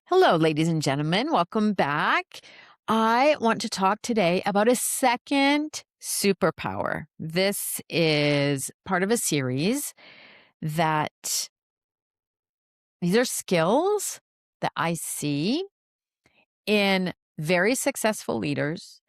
Hello, ladies and gentlemen. Welcome back. I want to talk today about a second superpower. This is part of a series that these are skills that I see in very successful leaders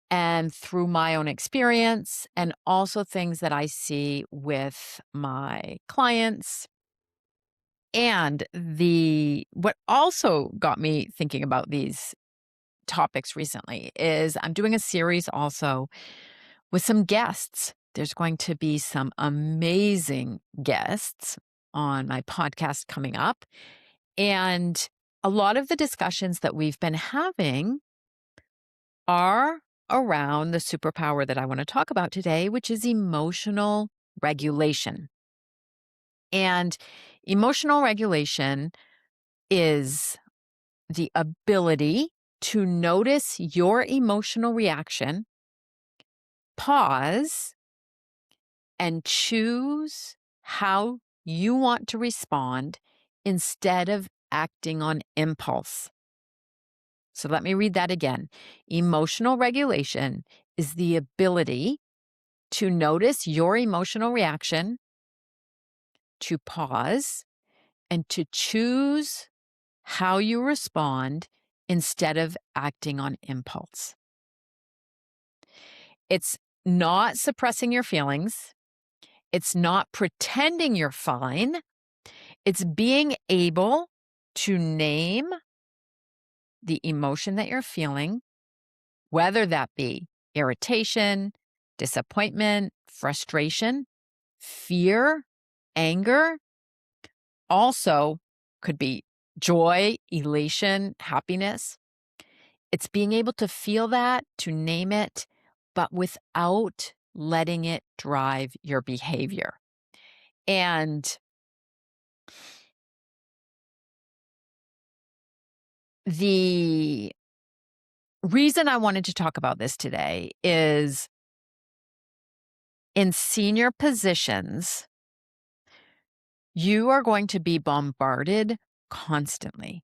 and through my own experience, and also things that I see with my clients. And what also got me thinking about these topics recently is I'm doing a series also with some guests. There's going to be some amazing guests on my podcast coming up. And a lot of the discussions that we've been having are around the superpower that I want to talk about today, which is emotional regulation. And emotional regulation is the ability to notice your emotional reaction, pause, and choose how you want to respond instead of acting on impulse. So let me read that again. Emotional regulation is the ability to notice your emotional reaction, to pause, and to choose how you respond instead of acting on impulse. It's not suppressing your feelings. It's not pretending you're fine. It's being able to name the emotion that you're feeling, whether that be irritation, disappointment, frustration, fear, anger, also could be joy, elation, happiness. It's being able to feel that, to name it, but without letting it drive your behavior. And the reason I wanted to talk about this today is in senior positions, you are going to be bombarded constantly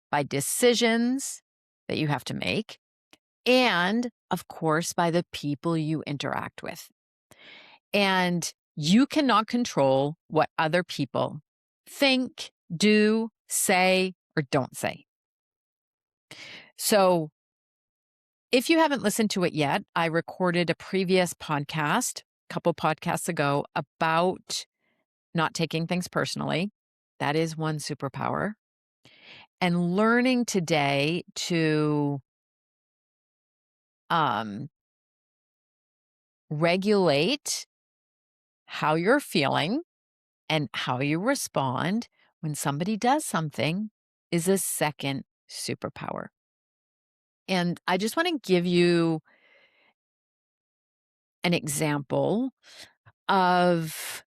by decisions that you have to make, and of course, by the people you interact with. And you cannot control what other people think, do, say, or don't say. So if you haven't listened to it yet, I recorded a previous podcast, a couple podcasts ago, about not taking things personally. That is one superpower. And learning today to regulate how you're feeling and how you respond when somebody does something is a second superpower. And I just want to give you an example of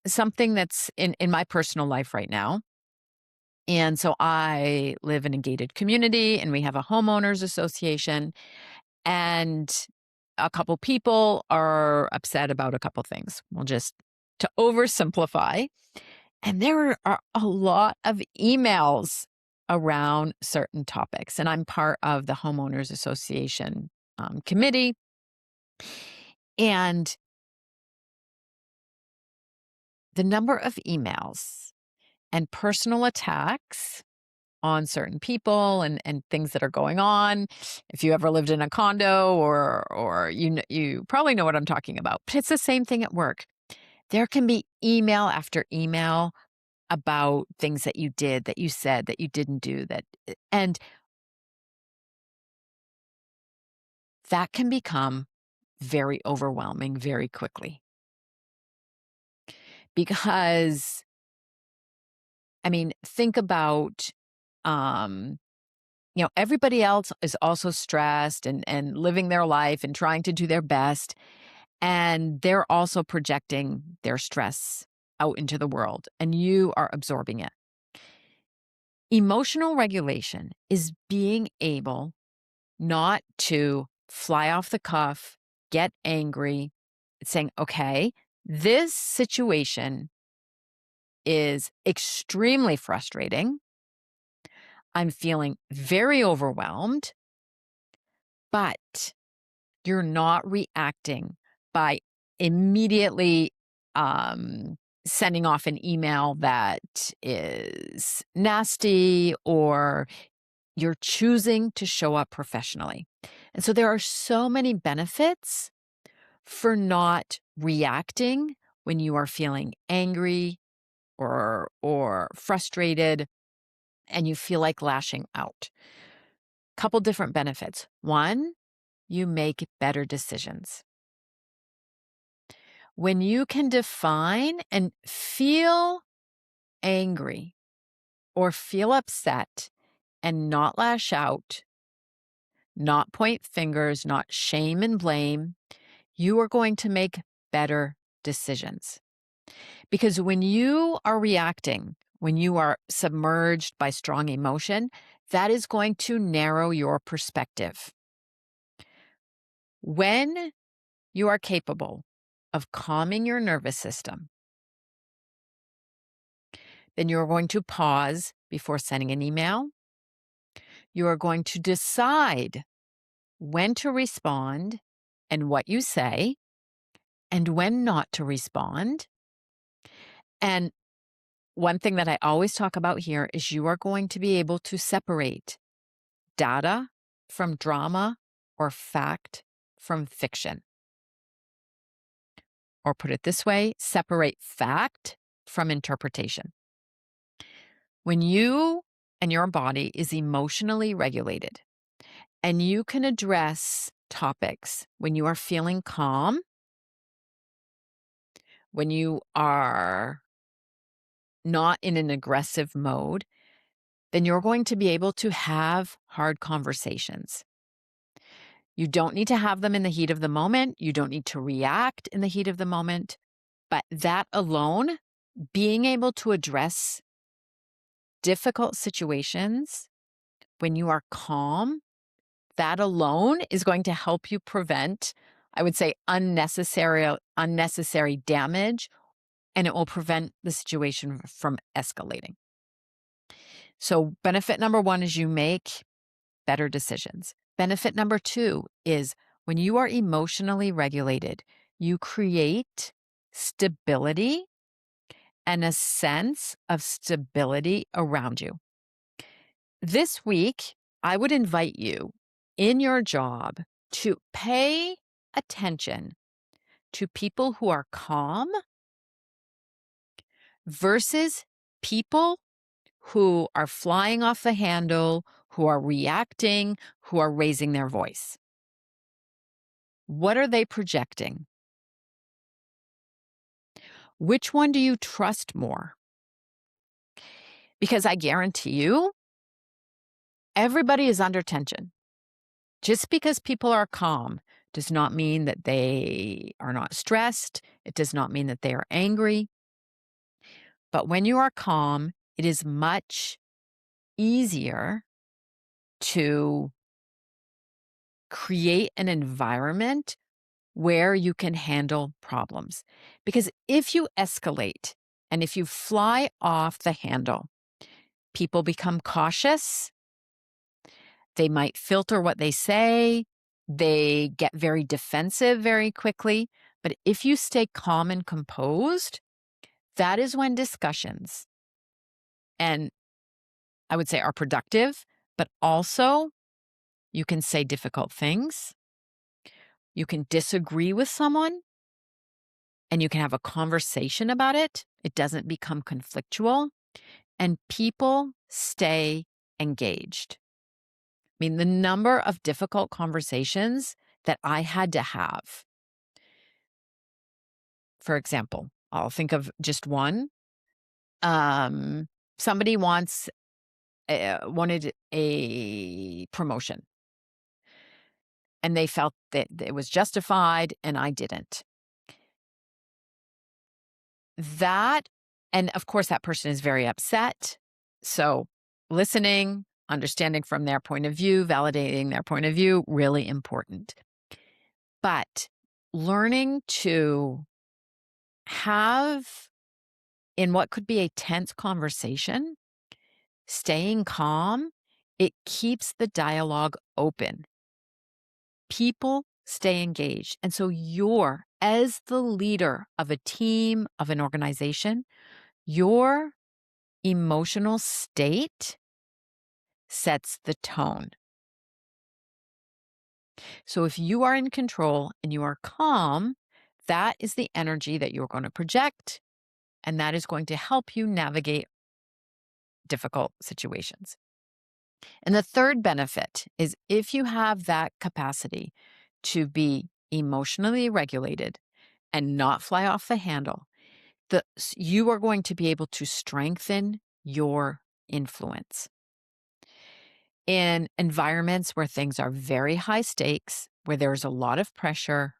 something that's in my personal life right now. And so I live in a gated community and we have a homeowners association, and a couple people are upset about a couple things. Well, just to oversimplify. And there are a lot of emails around certain topics. And I'm part of the homeowners association committee. And the number of emails and personal attacks on certain people and things that are going on. If you ever lived in a condo or you probably know what I'm talking about. But it's the same thing at work. There can be email after email about things that you did, that you said, that you didn't do, and that can become very overwhelming very quickly. Because I mean, think about everybody else is also stressed and living their life and trying to do their best. And they're also projecting their stress out into the world, and you are absorbing it. Emotional regulation is being able not to fly off the cuff, get angry, saying, okay, this situation is extremely frustrating. I'm feeling very overwhelmed, but you're not reacting by immediately sending off an email that is nasty, or you're choosing to show up professionally. And so there are so many benefits for not reacting when you are feeling angry or frustrated and you feel like lashing out. Couple different benefits. One, you make better decisions. When you can define and feel angry or feel upset and not lash out, not point fingers, not shame and blame, you are going to make better decisions. Because when you are reacting, when you are submerged by strong emotion, that is going to narrow your perspective. When you are capable of calming your nervous system, then you are going to pause before sending an email. You are going to decide when to respond and what you say, and when not to respond. And one thing that I always talk about here is you are going to be able to separate data from drama or fact from fiction. Or put it this way, separate fact from interpretation. When you and your body is emotionally regulated and you can address topics when you are feeling calm, when you are not in an aggressive mode, then you're going to be able to have hard conversations. You don't need to have them in the heat of the moment. You don't need to react in the heat of the moment. But that alone, being able to address difficult situations when you are calm, that alone is going to help you prevent, I would say, unnecessary damage, and it will prevent the situation from escalating. So benefit number one is you make better decisions. Benefit number two is when you are emotionally regulated, you create stability and a sense of stability around you. This week, I would invite you in your job to pay attention to people who are calm versus people who are flying off the handle, who are reacting, who are raising their voice. What are they projecting? Which one do you trust more? Because I guarantee you, everybody is under tension. Just because people are calm does not mean that they are not stressed. It does not mean that they are angry. But when you are calm, it is much easier to create an environment where you can handle problems. Because if you escalate and if you fly off the handle, people become cautious. They might filter what they say. They get very defensive very quickly. But if you stay calm and composed, that is when discussions, and I would say, are productive, but also you can say difficult things. You can disagree with someone and you can have a conversation about it. It doesn't become conflictual, and people stay engaged. I mean, the number of difficult conversations that I had to have. For example, I'll think of just one. Somebody wanted a promotion, and they felt that it was justified, and I didn't. That, and of course, that person is very upset. So listening, understanding from their point of view, validating their point of view, really important. But learning to have, in what could be a tense conversation, staying calm It keeps the dialogue open. People stay engaged. And so as the leader of a team, of an organization, your emotional state sets the tone. So if you are in control and you are calm, that is the energy that you're going to project, and that is going to help you navigate difficult situations. And the third benefit is if you have that capacity to be emotionally regulated and not fly off the handle, you are going to be able to strengthen your influence. In environments where things are very high stakes, where there's a lot of pressure,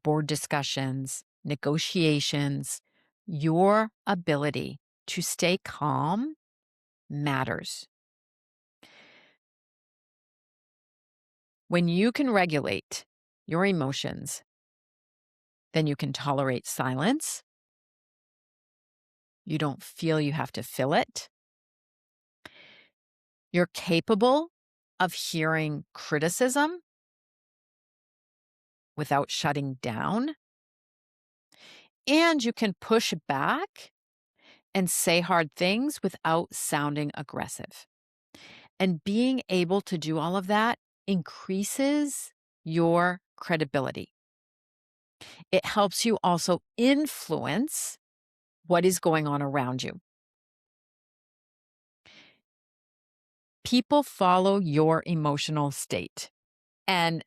board discussions, negotiations, your ability to stay calm matters. When you can regulate your emotions, then you can tolerate silence. You don't feel you have to fill it. You're capable of hearing criticism without shutting down. And you can push back and say hard things without sounding aggressive. And being able to do all of that increases your credibility. It helps you also influence what is going on around you. People follow your emotional state. And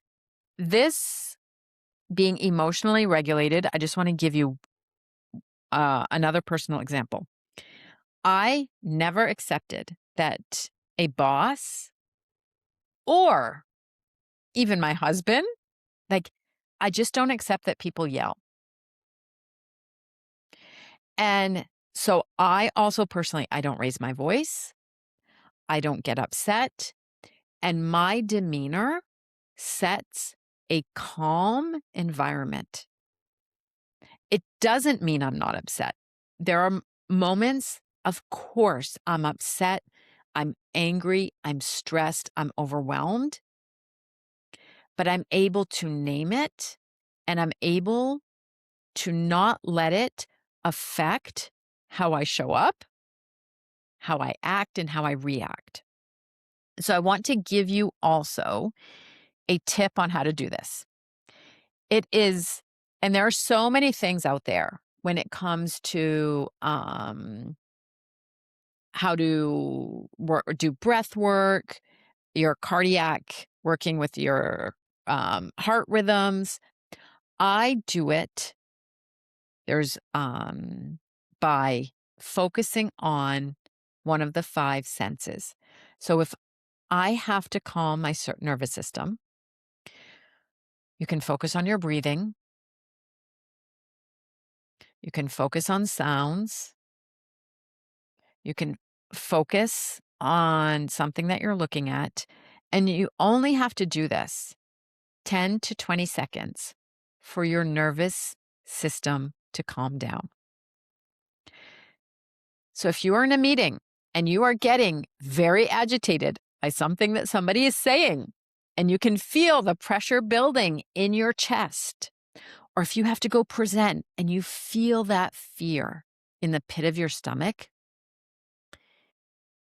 this being emotionally regulated, I just want to give you another personal example. I never accepted that a boss or even my husband, I just don't accept that people yell. And so I also personally, I don't raise my voice. I don't get upset. And my demeanor sets a calm environment. It doesn't mean I'm not upset. There are moments, of course, I'm upset, I'm angry, I'm stressed, I'm overwhelmed, but I'm able to name it and I'm able to not let it affect how I show up, how I act, and how I react. So I want to give you also a tip on how to do this. It is, and there are so many things out there when it comes to how to do breath work, your cardiac, working with your heart rhythms. I do it. There's by focusing on one of the 5 senses. So if I have to calm my nervous system, you can focus on your breathing. You can focus on sounds. You can focus on something that you're looking at. And you only have to do this 10 to 20 seconds for your nervous system to calm down. So if you are in a meeting and you are getting very agitated by something that somebody is saying, and you can feel the pressure building in your chest, or if you have to go present and you feel that fear in the pit of your stomach,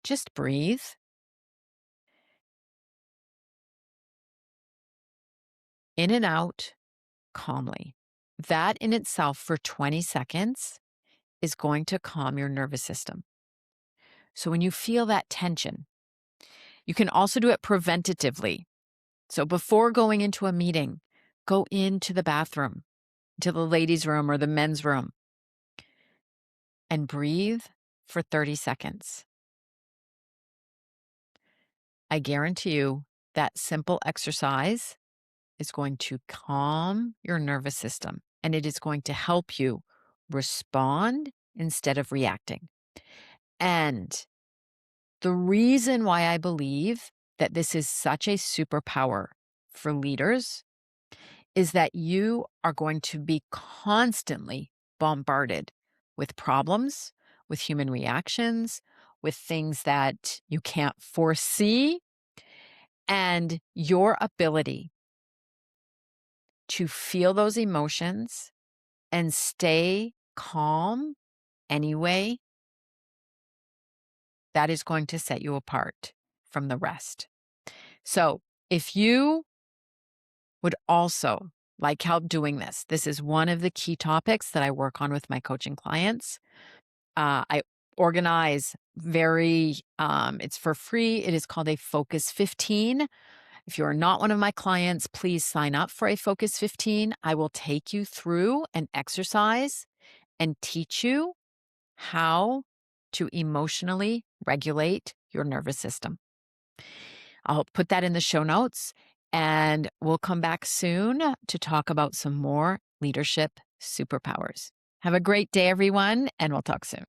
just breathe. In and out calmly. That in itself for 20 seconds is going to calm your nervous system. So when you feel that tension, you can also do it preventatively. So before going into a meeting, go into the bathroom, to the ladies' room or the men's room, and breathe for 30 seconds. I guarantee you that simple exercise is going to calm your nervous system, and it is going to help you respond instead of reacting. And the reason why I believe that this is such a superpower for leaders is that you are going to be constantly bombarded with problems, with human reactions, with things that you can't foresee, and your ability to feel those emotions and stay calm anyway, that is going to set you apart from the rest. So if you would also like help doing this, this is one of the key topics that I work on with my coaching clients. I organize it's for free. It is called a Focus 15. If you are not one of my clients, please sign up for a Focus 15. I will take you through an exercise and teach you how to emotionally regulate your nervous system. I'll put that in the show notes, and we'll come back soon to talk about some more leadership superpowers. Have a great day, everyone, and we'll talk soon.